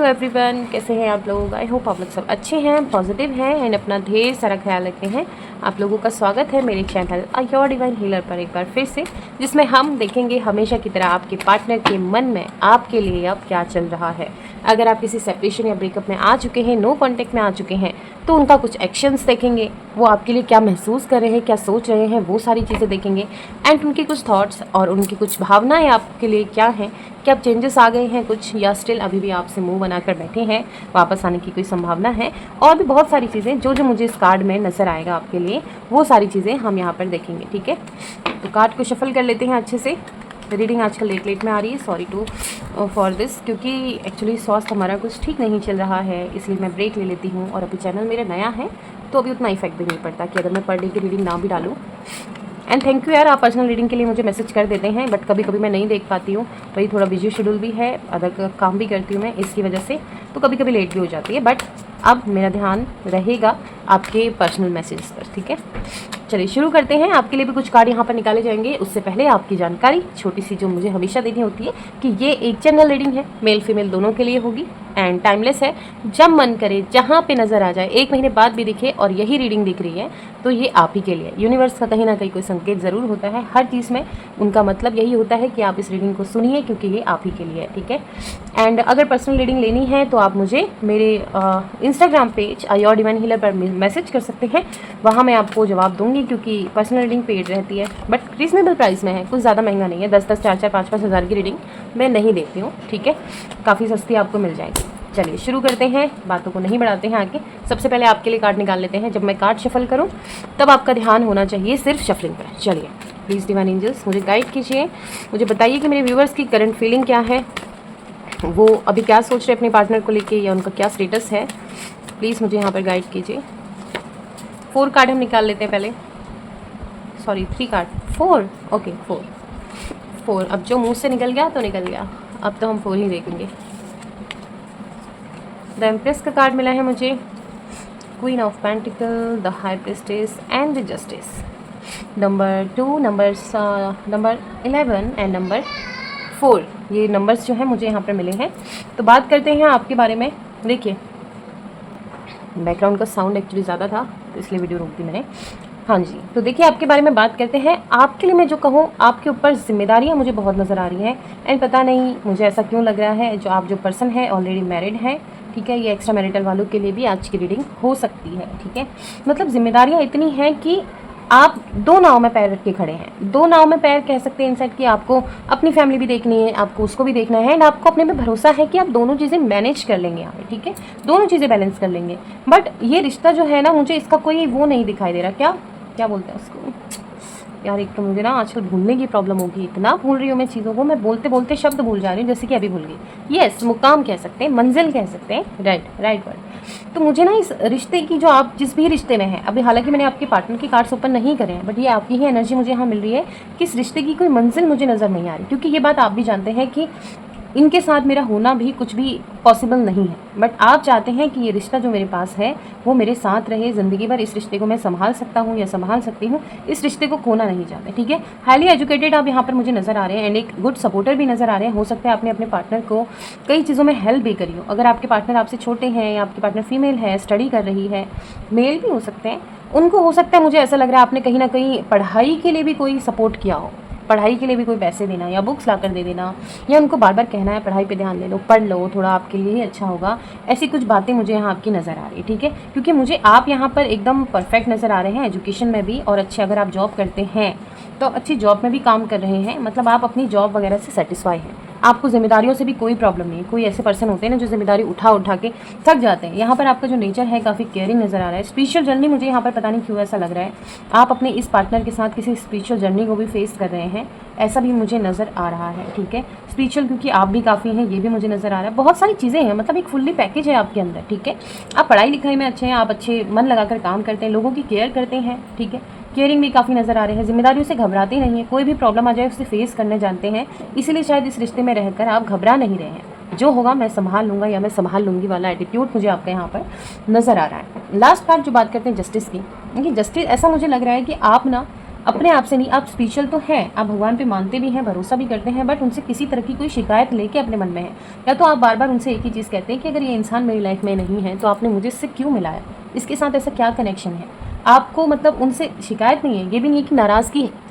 Everyone, कैसे हैं आप लोग। आई होप आप लोग सब अच्छे हैं, पॉजिटिव हैं एंड अपना ढेर सारा ख्याल रखते हैं। आप लोगों का स्वागत है मेरे चैनल योर डिवाइन हीलर पर एक बार फिर से, जिसमें हम देखेंगे हमेशा की तरह आपके पार्टनर के मन में आपके लिए अब क्या चल रहा है। अगर आप किसी सेपरेशन या ब्रेकअप में आ चुके हैं, नो कॉन्टेक्ट में आ चुके हैं, तो उनका कुछ एक्शंस देखेंगे, वो आपके लिए क्या महसूस कर रहे हैं, क्या सोच रहे हैं, वो सारी चीज़ें देखेंगे। एंड उनके कुछ थॉट्स और उनकी कुछ भावनाएं आपके लिए क्या हैं, क्या अब चेंजेस आ गए हैं कुछ, या स्टिल अभी भी आपसे मुंह बनाकर बैठे हैं, वापस आने की कोई संभावना है। और भी बहुत सारी चीज़ें जो मुझे इस कार्ड में नज़र आएगा आपके लिए, वो सारी चीज़ें हम यहाँ पर देखेंगे। ठीक है, तो कार्ड को शफल कर लेते हैं अच्छे से। रीडिंग आजकल लेट में आ रही है, सॉरी टू फॉर दिस, क्योंकि एक्चुअली स्वास्थ्य हमारा कुछ ठीक नहीं चल रहा है, इसलिए मैं ब्रेक ले लेती हूँ। और अभी चैनल मेरा नया है तो अभी उतना इफेक्ट भी नहीं पड़ता कि अगर मैं पर डे की रीडिंग ना भी डालूँ। एंड थैंक यू यार, आप पर्सनल रीडिंग के लिए मुझे मैसेज कर देते हैं, बट कभी कभी मैं नहीं देख पाती हूँ, वही थोड़ा बिजी शेड्यूल भी है, अदर काम भी करती हूँ मैं, इसकी वजह से तो कभी कभी लेट भी हो जाती है। बट अब मेरा ध्यान रहेगा आपके पर्सनल मैसेज पर। ठीक है, चलिए शुरू करते हैं। आपके लिए भी कुछ कार्ड यहाँ पर निकाले जाएंगे। उससे पहले आपकी जानकारी छोटी सी जो मुझे हमेशा देनी होती है कि ये एक जनरल रीडिंग है, मेल फीमेल दोनों के लिए होगी एंड टाइमलेस है। जब मन करे, जहाँ पे नज़र आ जाए, 1 महीने बाद भी दिखे और यही रीडिंग दिख रही है तो ये आप ही के लिए। यूनिवर्स का कहीं ना कहीं कोई संकेत ज़रूर होता है हर चीज़ में, उनका मतलब यही होता है कि आप इस रीडिंग को सुनिए क्योंकि ये आप ही के लिए है। ठीक है, एंड अगर पर्सनल रीडिंग लेनी है तो आप मुझे मेरे Instagram page your divine healer पर मैसेज कर सकते हैं, वहाँ मैं आपको जवाब दूंगी, क्योंकि पर्सनल रीडिंग पेड रहती है बट रीजनेबल प्राइस में है, कुछ ज़्यादा महंगा नहीं है। 10-10, 4-4, 5-5 हज़ार की रीडिंग मैं नहीं देती हूँ। ठीक है, काफ़ी सस्ती आपको मिल जाएगी। चलिए शुरू करते हैं, बातों को नहीं बढ़ाते हैं आगे। सबसे पहले आपके लिए कार्ड निकाल लेते हैं। जब मैं कार्ड शफल करूं तब आपका ध्यान होना चाहिए सिर्फ शफलिंग पर। चलिए प्लीज़ डिवाइन एंजल्स मुझे गाइड कीजिए, मुझे बताइए कि मेरे व्यूवर्स की करंट फीलिंग क्या है, वो अभी क्या सोच रहे हैं अपने पार्टनर को लेके, या उनका क्या स्टेटस है। प्लीज़ मुझे यहाँ पर गाइड कीजिए। 4 कार्ड हम निकाल लेते हैं पहले, सॉरी 3 कार्ड, 4 ओके 4। अब जो मुँह से निकल गया तो निकल गया, अब तो हम 4 ही देखेंगे। द एम्प्रेस का कार्ड मिला है मुझे, queen of pentacle, the high priestess and the justice. Number 2, number 11 and number 4, ये नंबर्स जो हैं मुझे यहाँ पर मिले हैं। तो बात करते हैं आपके बारे में। देखिए बैकग्राउंड का साउंड एक्चुअली ज़्यादा था तो इसलिए वीडियो रोक दी मैंने। हाँ जी, तो देखिए आपके बारे में बात करते हैं। आपके लिए मैं जो कहूँ, आपके ऊपर जिम्मेदारियाँ मुझे बहुत नज़र आ रही हैं एंड पता नहीं मुझे ऐसा क्यों लग रहा है, जो पर्सन है ऑलरेडी मैरिड है। ठीक है, ये एक्स्ट्रा मैरिटल वालों के लिए भी आज की रीडिंग हो सकती है। ठीक है, मतलब जिम्मेदारियाँ इतनी हैं कि आप 2 नाव में पैर रख के खड़े हैं। 2 नाव में पैर कह सकते हैं इनसाइड कि आपको अपनी फैमिली भी देखनी है, आपको उसको भी देखना है एंड आपको अपने पे भरोसा है कि आप दोनों चीज़ें मैनेज कर लेंगे यहाँ पे। ठीक है, दोनों चीज़ें बैलेंस कर लेंगे। बट ये रिश्ता जो है ना, मुझे इसका कोई वो नहीं दिखाई दे रहा। क्या बोलते हैं उसको यार, एक तो मुझे ना आजकल भूलने की प्रॉब्लम होगी, इतना भूल रही हूँ मैं चीज़ों को, मैं बोलते बोलते शब्द भूल जा रही हूँ, जैसे कि अभी भूल गई। यस, मुकाम कह सकते हैं, मंजिल कह सकते हैं, राइट वर्ड। तो मुझे ना इस रिश्ते की, जो आप जिस भी रिश्ते में हैं अभी, हालांकि मैंने आपके पार्टनर के कार्ड्स ओपन नहीं करे हैं, बट ये आपकी ही एनर्जी मुझे यहाँ मिल रही है कि इस रिश्ते की कोई मंजिल मुझे नज़र नहीं आ रही, क्योंकि ये बात आप भी जानते हैं कि इनके साथ मेरा होना भी कुछ भी पॉसिबल नहीं है। बट आप चाहते हैं कि ये रिश्ता जो मेरे पास है वो मेरे साथ रहे ज़िंदगी भर, इस रिश्ते को मैं संभाल सकता हूँ या संभाल सकती हूँ, इस रिश्ते को खोना नहीं चाहते। ठीक है, हाईली एजुकेटेड आप यहाँ पर मुझे नज़र आ रहे हैं एंड एक गुड सपोर्टर भी नज़र आ रहे हैं। हो सकता है आपने अपने पार्टनर को कई चीज़ों में हेल्प भी करी हो। अगर आपके पार्टनर आपसे छोटे हैं या आपके पार्टनर फीमेल है, स्टडी कर रही है, मेल भी हो सकते हैं, उनको हो सकता है, मुझे ऐसा लग रहा है आपने कहीं ना कहीं पढ़ाई के लिए भी कोई सपोर्ट किया हो, पढ़ाई के लिए भी कोई पैसे देना या बुक्स ला कर दे देना, या उनको बार बार कहना है पढ़ाई पे ध्यान दे लो, पढ़ लो, थोड़ा आपके लिए ही अच्छा होगा। ऐसी कुछ बातें मुझे यहाँ आपकी नज़र आ रही है। ठीक है, क्योंकि मुझे आप यहाँ पर एकदम परफेक्ट नज़र आ रहे हैं एजुकेशन में भी, और अच्छे, अगर आप जॉब करते हैं तो अच्छी जॉब में भी काम कर रहे हैं, मतलब आप अपनी जॉब वगैरह से सेटिस्फाई हैं, आपको जिम्मेदारियों से भी कोई प्रॉब्लम नहीं है। कोई ऐसे पर्सन होते हैं ना जो जिम्मेदारी उठा के थक जाते हैं। यहाँ पर आपका जो नेचर है काफ़ी केयरिंग नज़र आ रहा है। स्पिरिचुअल जर्नी मुझे यहाँ पर पता नहीं क्यों ऐसा लग रहा है, आप अपने इस पार्टनर के साथ किसी स्पिरिचुअल जर्नी को भी फेस कर रहे हैं, ऐसा भी मुझे नज़र आ रहा है। ठीक है, स्पिरिचुअल क्योंकि आप भी काफ़ी हैं, ये भी मुझे नज़र आ रहा है। बहुत सारी चीज़ें हैं, मतलब एक फुल्ली पैकेज है आपके अंदर। ठीक है, आप पढ़ाई लिखाई में अच्छे हैं, आप अच्छे मन लगाकर काम करते हैं, लोगों की केयर करते हैं। ठीक है, केयरिंग भी काफ़ी नज़र आ रहे हैं, जिम्मेदारियों से घबराते नहीं हैं, कोई भी प्रॉब्लम आ जाए उसे फेस करने जानते हैं, इसीलिए शायद इस रिश्ते में रहकर आप घबरा नहीं रहे हैं। जो होगा मैं संभाल लूँगा या मैं संभाल लूँगी वाला एटीट्यूड मुझे आपका यहाँ पर नज़र आ रहा है। लास्ट पार्ट जो बात करते हैं जस्टिस की, देखिए जस्टिस, ऐसा मुझे लग रहा है कि आप ना अपने आप से नहीं, आप स्पिरिचुअल तो हैं, आप भगवान पे मानते भी हैं, भरोसा भी करते हैं, बट उनसे किसी तरह की कोई शिकायत लेके अपने मन में है, या तो आप बार बार उनसे एक ही चीज़ कहते हैं कि अगर ये इंसान मेरी लाइफ में नहीं है तो आपने मुझे इससे क्यों मिलाया, इसके साथ ऐसा क्या कनेक्शन है। आपको मतलब उनसे शिकायत नहीं है, ये भी नहीं कि नाराज़गी है,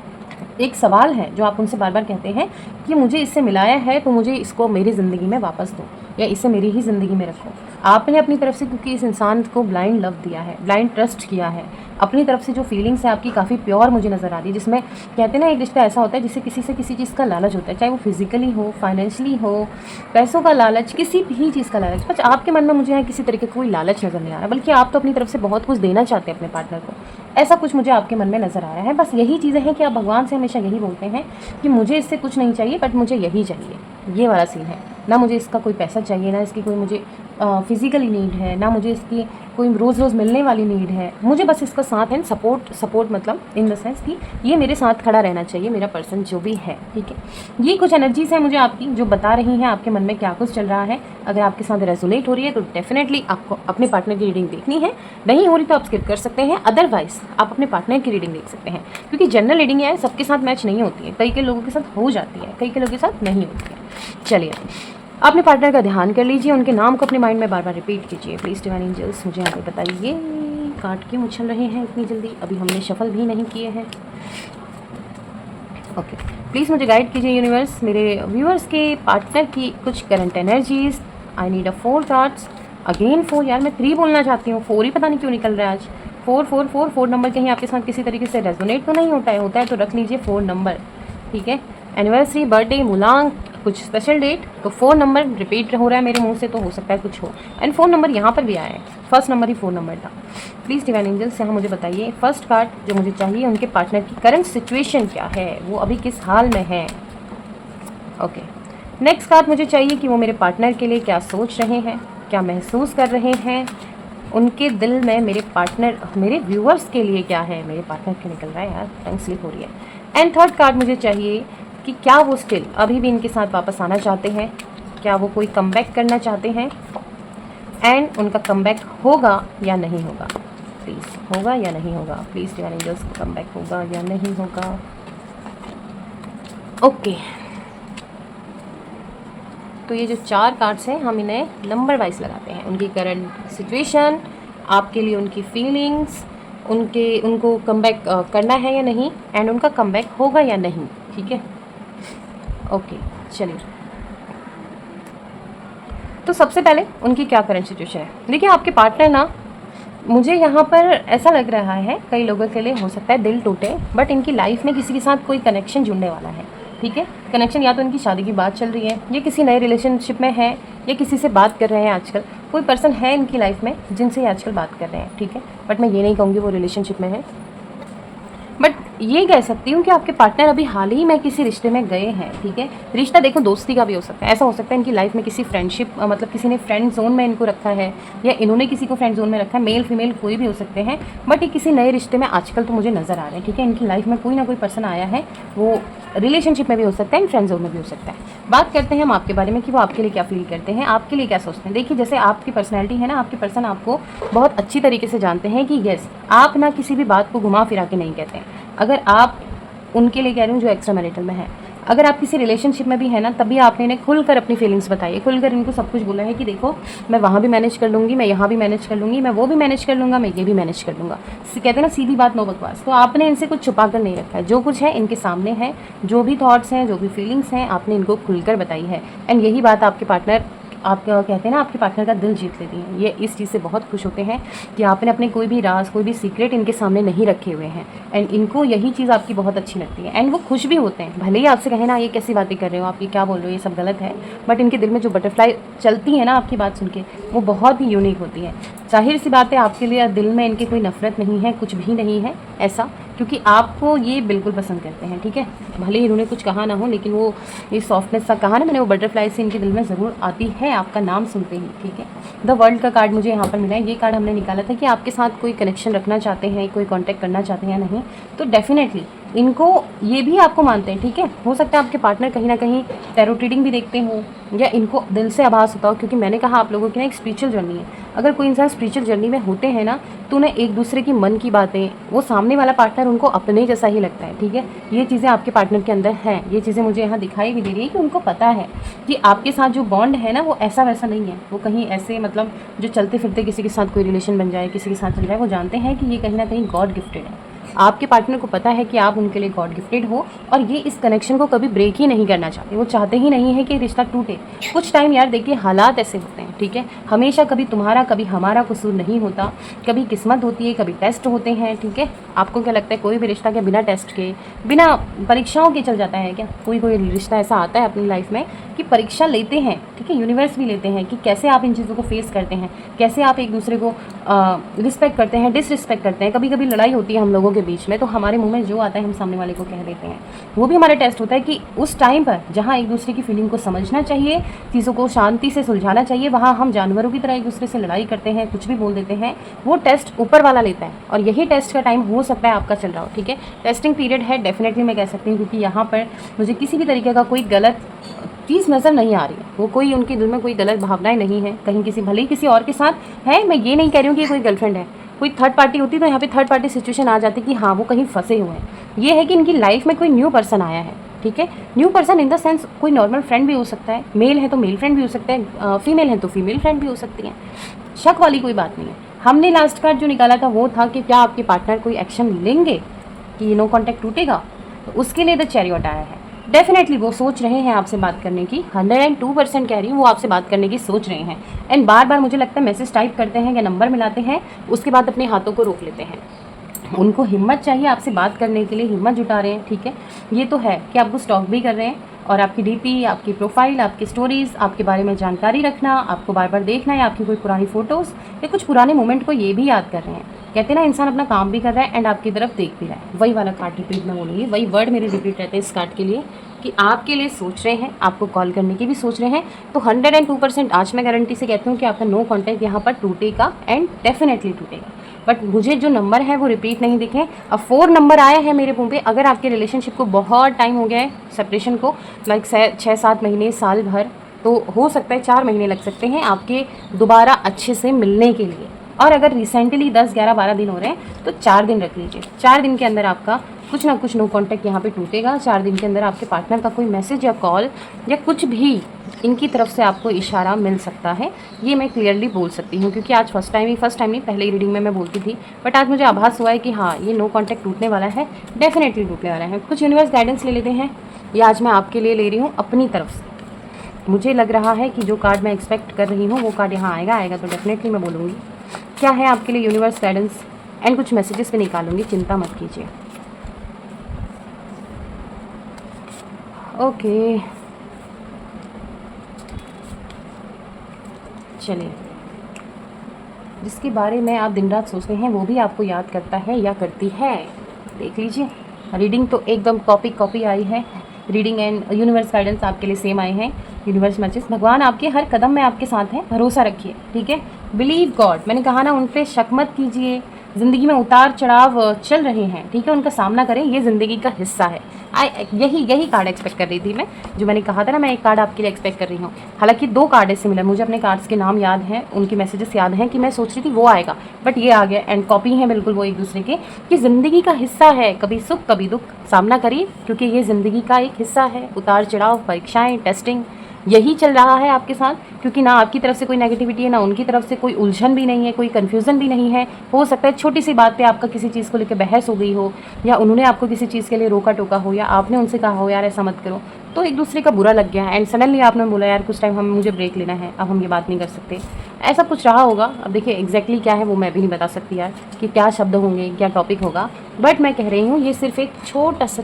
एक सवाल है जो आप उनसे बार बार कहते हैं कि मुझे इससे मिलाया है तो मुझे इसको मेरी ज़िंदगी में वापस दो, या इसे मेरी ही ज़िंदगी में रखो। आपने अपनी तरफ से, क्योंकि इस इंसान को ब्लाइंड लव दिया है, ब्लाइंड ट्रस्ट किया है, अपनी तरफ से जो फीलिंग्स है आपकी काफ़ी प्योर मुझे नज़र आ रही है, जिसमें कहते हैं ना एक रिश्ता ऐसा होता है जिससे किसी से किसी चीज़ का लालच होता है, चाहे वो फिजिकली हो, फाइनेंशियली हो, पैसों का लालच, किसी भी चीज़ का लालच। बस आपके मन में मुझे यहाँ किसी तरीके का कोई लालच नज़र नहीं आ रहा, बल्कि आप तो अपनी तरफ से बहुत कुछ देना चाहते हैं अपने पार्टनर को, ऐसा कुछ मुझे आपके मन में नज़र आया है। बस यही चीज़ें हैं कि आप भगवान से हमेशा यही बोलते हैं कि मुझे इससे कुछ नहीं चाहिए, बट मुझे यही चाहिए, ये वाला सीन है। ना मुझे इसका कोई पैसा चाहिए, ना इसकी कोई मुझे फिज़िकली नीड है, ना मुझे इसकी कोई रोज़ रोज़ मिलने वाली नीड है, मुझे बस इसका साथ है, सपोर्ट मतलब इन द सेंस कि ये मेरे साथ खड़ा रहना चाहिए, मेरा पर्सन जो भी है, ठीक है। ये कुछ एनर्जीज़ हैं मुझे आपकी जो बता रही हैं आपके मन में क्या कुछ चल रहा है। अगर आपके साथ रेजोनेट हो रही है तो डेफिनेटली आपको अपने पार्टनर की रीडिंग देखनी है, नहीं हो रही तो आप स्किप कर सकते हैं, अदरवाइज आप अपने पार्टनर की रीडिंग देख सकते हैं, क्योंकि जनरल रीडिंग है, सबके साथ मैच नहीं होती है, कई लोगों के साथ हो जाती है, कई लोगों के साथ नहीं होती है। चलिए, अपने पार्टनर का ध्यान कर लीजिए, उनके नाम को अपने माइंड में बार बार रिपीट कीजिए। प्लीज़ डिवाइन एंजल्स मुझे यहाँ पे बताइए कार्ड क्यों उछल रहे हैं इतनी जल्दी, अभी हमने शफल भी नहीं किए हैं। ओके, प्लीज़ मुझे गाइड कीजिए यूनिवर्स, मेरे व्यूअर्स के पार्टनर की कुछ current energies. I need a 4 cards, again 4, यार मैं 3 बोलना चाहती हूँ, 4 ही पता नहीं क्यों निकल रहा है आज। 4 नंबर कहीं आपके साथ किसी तरीके से रेजोनेट तो नहीं होता है तो रख लीजिए 4 नंबर, ठीक है। एनिवर्सरी, बर्थडे, मूलांक, कुछ स्पेशल डेट, तो 4 नंबर रिपीट हो रहा है मेरे मुंह से, तो हो सकता है कुछ हो। एंड 4 नंबर यहाँ पर भी आया है, फर्स्ट नंबर ही 4 नंबर था। प्लीज़ डिवाइन एंजल्स यहाँ मुझे बताइए फर्स्ट कार्ड जो मुझे चाहिए, उनके पार्टनर की करंट सिचुएशन क्या है, वो अभी किस हाल में है। ओके, नेक्स्ट कार्ड मुझे चाहिए कि वो मेरे पार्टनर के लिए क्या सोच रहे हैं, क्या महसूस कर रहे हैं, उनके दिल में मेरे पार्टनर, मेरे व्यूअर्स के लिए क्या है। मेरे पार्टनर के निकल रहा है यार, टंग स्लिप हो रही है। एंड थर्ड कार्ड मुझे चाहिए कि क्या वो स्टिल अभी भी इनके साथ वापस आना चाहते हैं, क्या वो कोई कमबैक करना चाहते हैं, एंड उनका कमबैक होगा या नहीं होगा। प्लीज़, होगा या नहीं होगा, प्लीज़ डिवाइन एंजल्स, कमबैक होगा या नहीं होगा। ओके, तो ये जो 4 कार्ड्स हैं हम इन्हें नंबर वाइज लगाते हैं, उनकी करंट सिचुएशन, आपके लिए उनकी फीलिंग्स, उनको कमबैक करना है या नहीं, एंड उनका कमबैक होगा या नहीं, ठीक है। ओके, चलिए, तो सबसे पहले उनकी क्या करंट सिचुएशन है। देखिए, आपके पार्टनर ना, मुझे यहाँ पर ऐसा लग रहा है कई लोगों के लिए हो सकता है दिल टूटे, बट इनकी लाइफ में किसी के साथ कोई कनेक्शन जुड़ने वाला है, ठीक है। कनेक्शन या तो इनकी शादी की बात चल रही है, ये किसी नए रिलेशनशिप में है, या किसी से बात कर रहे हैं आजकल, कोई पर्सन है इनकी लाइफ में जिनसे ये आजकल बात कर रहे हैं, ठीक है। बट मैं ये नहीं कहूँगी वो रिलेशनशिप में है, बट ये कह सकती हूँ कि आपके पार्टनर अभी हाल ही में किसी रिश्ते में गए हैं, ठीक है। रिश्ता देखो दोस्ती का भी हो सकता है, ऐसा हो सकता है इनकी लाइफ में किसी फ्रेंडशिप, मतलब किसी ने फ्रेंड जोन में इनको रखा है, या इन्होंने किसी को फ्रेंड जोन में रखा है, मेल फीमेल कोई भी हो सकते हैं, बट ये किसी नए रिश्ते में आजकल तो मुझे नज़र आ रहे हैं, ठीक है। इनकी लाइफ में कोई ना कोई पर्सन आया है, वो रिलेशनशिप में भी हो सकता है, फ्रेंड जोन में भी हो सकता है। बात करते हैं हम आपके बारे में कि वो आपके लिए क्या फील करते हैं, आपके लिए क्या सोचते हैं। देखिए, जैसे आपकी पर्सनैलिटी है ना, आपके पर्सन आपको बहुत अच्छी तरीके से जानते हैं कि यस, आप ना किसी भी बात को घुमा फिरा के नहीं कहते हैं। अगर आप उनके लिए कह रही हूँ जो एक्स्ट्रा मैरिटल में है, अगर आप किसी रिलेशनशिप में भी है ना, तभी आपने इन्हें खुलकर अपनी फीलिंग्स बताई, खुलकर इनको सब कुछ बोला है कि देखो मैं वहाँ भी मैनेज कर लूँगी, मैं यहाँ भी मैनेज कर लूँगी, मैं वो भी मैनेज कर लूँगा, मैं ये भी मैनेज कर लूँगा। कहते हैं ना, सीधी बात नो बकवास। तो आपने इनसे कुछ छुपा कर नहीं रखा है, जो कुछ है इनके सामने है, जो भी थॉट्स हैं, जो भी फीलिंग्स हैं, आपने इनको खुलकर बताई है। एंड यही बात आपके पार्टनर, आप कहते हैं ना, आपके पार्टनर का दिल जीत लेती है। ये इस चीज़ से बहुत खुश होते हैं कि आपने अपने कोई भी राज, कोई भी सीक्रेट इनके सामने नहीं रखे हुए हैं, एंड इनको यही चीज़ आपकी बहुत अच्छी लगती है, एंड वो खुश भी होते हैं। भले ही आपसे कहें ना ये कैसी बातें कर रहे हो, आप ये क्या बोल रहे हो, ये सब गलत है, बट इनके दिल में जो बटरफ्लाई चलती है ना आपकी बात सुन के, वो बहुत ही यूनिक होती है। जाहिर सी बात है, आपके लिए दिल में इनके कोई नफरत नहीं है, कुछ भी नहीं है ऐसा, क्योंकि आपको ये बिल्कुल पसंद करते हैं, ठीक है। भले ही इन्होंने कुछ कहा ना हो, लेकिन वो ये सॉफ्टनेस सा कहा ना मैंने, वो बटरफ्लाई से इनके दिल में ज़रूर आती है आपका नाम सुनते ही, ठीक है। द वर्ल्ड का कार्ड मुझे यहाँ पर मिला है। ये कार्ड हमने निकाला था कि आपके साथ कोई कनेक्शन रखना चाहते हैं, कोई कॉन्टैक्ट करना चाहते हैं या नहीं। तो डेफिनेटली इनको ये भी आपको मानते हैं, ठीक है। हो सकता है आपके पार्टनर कहीं ना कहीं टैरो रीडिंग भी देखते हो, या इनको दिल से आभास होता हो, क्योंकि मैंने कहा आप लोगों की ना एक स्पिरिचुअल जर्नी है। अगर कोई इंसान स्पिरिचुअल जर्नी में होते हैं ना, तो उन्हें एक दूसरे की मन की बातें, वो सामने वाला पार्टनर उनको अपने जैसा ही लगता है, ठीक है। ये चीज़ें आपके पार्टनर के अंदर हैं, ये चीज़ें मुझे यहाँ दिखाई भी दे रही है कि उनको पता है कि आपके साथ जो बॉन्ड है ना, वो ऐसा वैसा नहीं है। वो कहीं ऐसे मतलब जो चलते फिरते किसी के साथ कोई रिलेशन बन जाए, किसी के साथ चल जाए, वो जानते हैं कि ये कहीं ना कहीं गॉड गिफ्टेड है। आपके पार्टनर को पता है कि आप उनके लिए गॉड गिफ्टेड हो, और ये इस कनेक्शन को कभी ब्रेक ही नहीं करना चाहते। वो चाहते ही नहीं है कि रिश्ता टूटे। कुछ टाइम यार देखिए हालात ऐसे होते हैं, ठीक है। हमेशा कभी तुम्हारा कभी हमारा कसूर नहीं होता, कभी किस्मत होती है, कभी टेस्ट होते हैं, ठीक है। आपको क्या लगता है कोई भी रिश्ता क्या बिना टेस्ट के, बिना परीक्षाओं के चल जाता है क्या? कोई कोई रिश्ता ऐसा आता है अपनी लाइफ में कि परीक्षा लेते हैं, ठीक है। यूनिवर्स भी लेते हैं कि कैसे आप इन चीज़ों को फेस करते हैं, कैसे आप एक दूसरे को रिस्पेक्ट करते हैं, डिसरिस्पेक्ट करते हैं। कभी कभी लड़ाई होती है हम लोगों के बीच में, तो हमारे मुंह में जो आता है हम सामने वाले को कह देते हैं। वो भी हमारा टेस्ट होता है कि उस टाइम पर जहाँ एक दूसरे की फीलिंग को समझना चाहिए, चीज़ों को शांति से सुलझाना चाहिए, वहाँ हम जानवरों की तरह एक दूसरे से लड़ाई करते हैं, कुछ भी बोल देते हैं। वो टेस्ट ऊपर वाला लेता है, और यही टेस्ट का टाइम हो सकता है आपका चल रहा हो, ठीक है। टेस्टिंग पीरियड है, डेफिनेटली मैं कह सकती हूँ, क्योंकि यहाँ पर मुझे किसी भी तरीके का कोई गलत चीज़ नज़र नहीं आ रही है। वो कोई उनके दिल में कोई गलत भावनाएं नहीं है, कहीं किसी भले ही किसी और के साथ है। मैं ये नहीं कह रही हूँ कि कोई गर्लफ्रेंड है, कोई थर्ड पार्टी होती तो यहाँ पे थर्ड पार्टी सिचुएशन आ जाती कि हाँ वो कहीं फंसे हुए हैं। ये है कि इनकी लाइफ में कोई न्यू पर्सन आया है, ठीक है। New person in the sense कोई नॉर्मल फ्रेंड भी हो सकता है, मेल है तो मेल फ्रेंड भी हो सकता है, फीमेल है तो फीमेल फ्रेंड भी हो सकती है। शक वाली कोई बात नहीं है। हमने लास्ट कार्ड जो निकाला था वो था कि क्या आपके पार्टनर कोई एक्शन लेंगे कि नो कॉन्टैक्ट टूटेगा, तो उसके लिए द चैरियट आया है। डेफिनेटली वो सोच रहे हैं आपसे बात करने की, 102% कह रही हूँ, वो आपसे बात करने की सोच रहे हैं। एंड बार बार मुझे लगता है मैसेज टाइप करते हैं या नंबर मिलाते हैं, उसके बाद अपने हाथों को रोक लेते हैं। उनको हिम्मत चाहिए आपसे बात करने के लिए, हिम्मत जुटा रहे हैं, ठीक है। ये तो है कि आपको स्टॉक भी कर रहे हैं, और आपकी डीपी, आपकी प्रोफाइल, आपकी स्टोरीज़, आपके बारे में जानकारी रखना, आपको बार बार देखना, या आपकी कोई पुरानी फ़ोटोज़ या कुछ पुराने मोमेंट को ये भी याद कर रहे हैं। कहते हैं ना इंसान अपना काम भी कर रहा है एंड आपकी तरफ देख भी रहा है। वही वाला कार्ड रिपीट मैं बोलूँगी, वही वर्ड मेरे रिपीट रहते हैं इस कार्ड के लिए, कि आपके लिए सोच रहे हैं, आपको कॉल करने की भी सोच रहे हैं। तो 102% आज मैं गारंटी से कहती हूँ कि आपका नो कॉन्टैक्ट यहाँ पर टूटेगा, एंड डेफिनेटली टूटेगा। बट मुझे जो नंबर है वो रिपीट नहीं दिखे। अब 4 नंबर आया है मेरे मुंह पे। अगर आपके रिलेशनशिप को बहुत टाइम हो गया है, सेपरेशन को, लाइक 6-7 महीने, साल भर, तो हो सकता है 4 महीने लग सकते हैं आपके दोबारा अच्छे से मिलने के लिए। और अगर रिसेंटली 10, 11, 12 दिन हो रहे हैं तो 4 दिन रख लीजिए। 4 दिन के अंदर आपका कुछ ना कुछ नो कॉन्टैक्ट यहाँ पे टूटेगा। 4 दिन के अंदर आपके पार्टनर का कोई मैसेज या कॉल या कुछ भी इनकी तरफ से आपको इशारा मिल सकता है। ये मैं क्लियरली बोल सकती हूँ, क्योंकि आज फर्स्ट टाइम नहीं, पहले ही रीडिंग में मैं बोलती थी, बट आज मुझे आभास हुआ है कि हाँ ये नो कॉन्टैक्ट टूटने वाला है, डेफिनेटली टूटने वाला है। कुछ यूनिवर्स गाइडेंस ले लेते हैं, ये आज मैं आपके लिए ले रही हूँ अपनी तरफ से। मुझे लग रहा है कि जो कार्ड मैं एक्सपेक्ट कर रही हूँ वो कार्ड यहाँ आएगा तो डेफिनेटली मैं बोलूँगी क्या है आपके लिए यूनिवर्स गाइडेंस, एंड कुछ मैसेजेस भी निकालूंगी, चिंता मत कीजिए। ओके चलिए, जिसके बारे में आप दिन रात सोचते हैं वो भी आपको याद करता है या करती है। देख लीजिए, रीडिंग तो एकदम कॉपी आई है। रीडिंग एंड यूनिवर्स गाइडेंस आपके लिए सेम आए हैं। यूनिवर्स मैसेज, भगवान आपके हर कदम में आपके साथ हैं, भरोसा रखिए, ठीक है। बिलीव गॉड, मैंने कहा ना, उन पर शक मत कीजिए। ज़िंदगी में उतार चढ़ाव चल रहे हैं, ठीक है, उनका सामना करें, ये ज़िंदगी का हिस्सा है। यही कार्ड एक्सपेक्ट कर रही थी मैं, जो मैंने कहा था ना, मैं एक कार्ड आपके लिए एक्सपेक्ट कर रही हूँ। हालांकि 2 कार्ड है सिमिलर, मुझे अपने कार्ड्स के नाम याद हैं, उनके मैसेजेस याद हैं कि मैं सोच रही थी वो आएगा, बट ये आ गया। एंड कॉपी है बिल्कुल वो एक दूसरे के, कि ज़िंदगी का हिस्सा है, कभी सुख कभी दुख, सामना करिए, क्योंकि ये ज़िंदगी का एक हिस्सा है। उतार चढ़ाव, परीक्षाएँ, टेस्टिंग, यही चल रहा है आपके साथ, क्योंकि ना आपकी तरफ से कोई नेगेटिविटी है, ना उनकी तरफ से कोई उलझन भी नहीं है, कोई कन्फ्यूज़न भी नहीं है। हो सकता है छोटी सी बात पे आपका किसी चीज़ को लेकर बहस हो गई हो, या उन्होंने आपको किसी चीज़ के लिए रोका टोका हो, या आपने उनसे कहा हो यार ऐसा मत करो, तो एक दूसरे का बुरा लग गया है, एंड सडनली आपने बोला यार कुछ टाइम मुझे ब्रेक लेना है, अब हम ये बात नहीं कर सकते, ऐसा कुछ रहा होगा। अब देखिए एग्जैक्टली क्या है वो मैं भी नहीं बता सकती यार, कि क्या शब्द होंगे, क्या टॉपिक होगा, बट मैं कह रही हूँ ये सिर्फ एक छोटा सा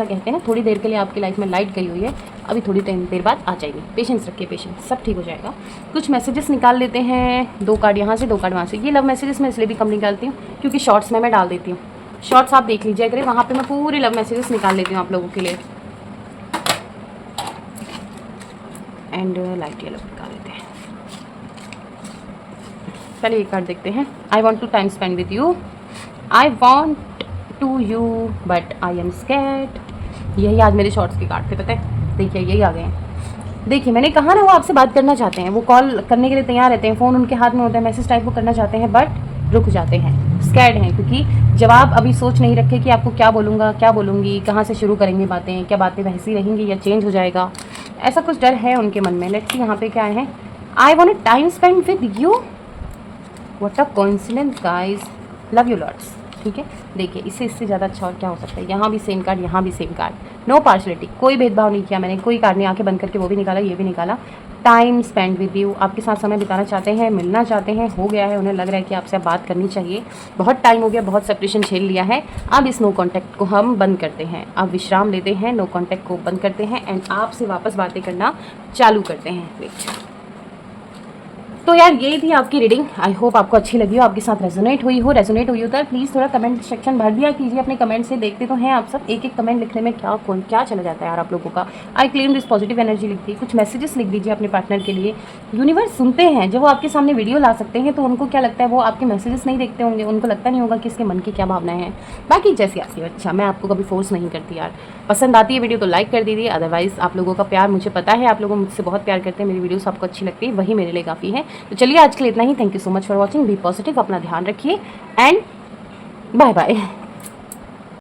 कहते हैं ना, थोड़ी देर के लिए आपकी लाइफ में लाइट गई हुई है, अभी थोड़ी देर बाद आ जाएगी। पेशेंस रखिए, पेशेंस, सब ठीक हो जाएगा। कुछ मैसेजेस निकाल लेते हैं, 2 कार्ड यहाँ से, 2 कार्ड वहाँ से। ये लव मैसेजेस मैं इसलिए भी कम निकालती हूँ क्योंकि शॉर्ट्स में मैं डाल देती हूँ, शॉर्ट्स आप देख लीजिए अगर, वहाँ पे मैं पूरे लव मैसेजेस निकाल लेती हूँ आप लोगों के लिए। एंड लाइट येलो निकाल लेते हैं। पहले ये कार्ड देखते हैं। I want to time spend with you, I want to you but I am scared. यही आज मेरे शॉर्ट्स के कार्ड थे, पता है। देखिए यही आ गए हैं। देखिए मैंने कहा ना, वो आपसे बात करना चाहते हैं, वो कॉल करने के लिए तैयार रहते हैं, फ़ोन उनके हाथ में होता है, मैसेज टाइप वो करना चाहते हैं, बट रुक जाते हैं, स्कैर्ड हैं, क्योंकि जवाब अभी सोच नहीं रखे कि आपको क्या बोलूँगा, क्या बोलूँगी, कहाँ से शुरू करेंगे बातें, क्या बातें वैसी रहेंगी या चेंज हो जाएगा, ऐसा कुछ डर है उनके मन में। लेट्स सी यहाँ पे क्या है। I want a time spend with you. What a coincidence guys, love you lots. ठीक है, देखिए इससे ज़्यादा अच्छा और क्या हो सकता है। यहाँ भी सेम कार्ड, यहाँ भी सेम कार्ड, नो पार्शलिटी, कोई भेदभाव नहीं किया मैंने, कोई कार्ड नहीं आंखें बंद करके वो भी निकाला, ये भी निकाला। टाइम स्पेंड विद यू, आपके साथ समय बिताना चाहते हैं, मिलना चाहते हैं, हो गया है, उन्हें लग रहा है कि आपसे बात करनी चाहिए, बहुत टाइम हो गया, बहुत सेपरेशन झेल लिया है। अब इस नो कॉन्टैक्ट को हम बंद करते हैं, अब विश्राम लेते हैं, नो कॉन्टैक्ट को बंद करते हैं एंड आपसे वापस बातें करना चालू करते हैं। वेट, तो यार यही थी आपकी रीडिंग। आई होप आपको अच्छी लगी हो, आपके साथ रेजोनेट हुई हो तो प्लीज़ थोड़ा कमेंट सेक्शन भर दिया कीजिए अपने कमेंट से। देखते तो हैं आप सब, एक एक कमेंट लिखने में क्या चला जाता है यार आप लोगों का। I claim this positive energy लिख दी, कुछ मैसेजेस लिख दीजिए अपने पार्टनर के लिए। यूनिवर्स सुनते हैं, जब वो आपके सामने वीडियो ला सकते हैं तो उनको क्या लगता है, वो आपके मैसेजेस नहीं देखते होंगे, उनको लगता नहीं होगा कि इसके मन की क्या भावनाएं हैं। बाकी जैसी आपकी अच्छा, मैं आपको कभी फोर्स नहीं करती यार। पसंद आती है वीडियो तो लाइक कर दीजिए, अदरवाइज़ आप लोगों का प्यार मुझे पता है, आप लोगों मुझसे बहुत प्यार करते हैं, मेरी वीडियोस आपको अच्छी लगती है, वही मेरे लिए काफ़ी है। तो चलिए आज के लिए इतना ही। Thank you so much for watching, be positive, अपना ध्यान रखिए एंड बाय बाय।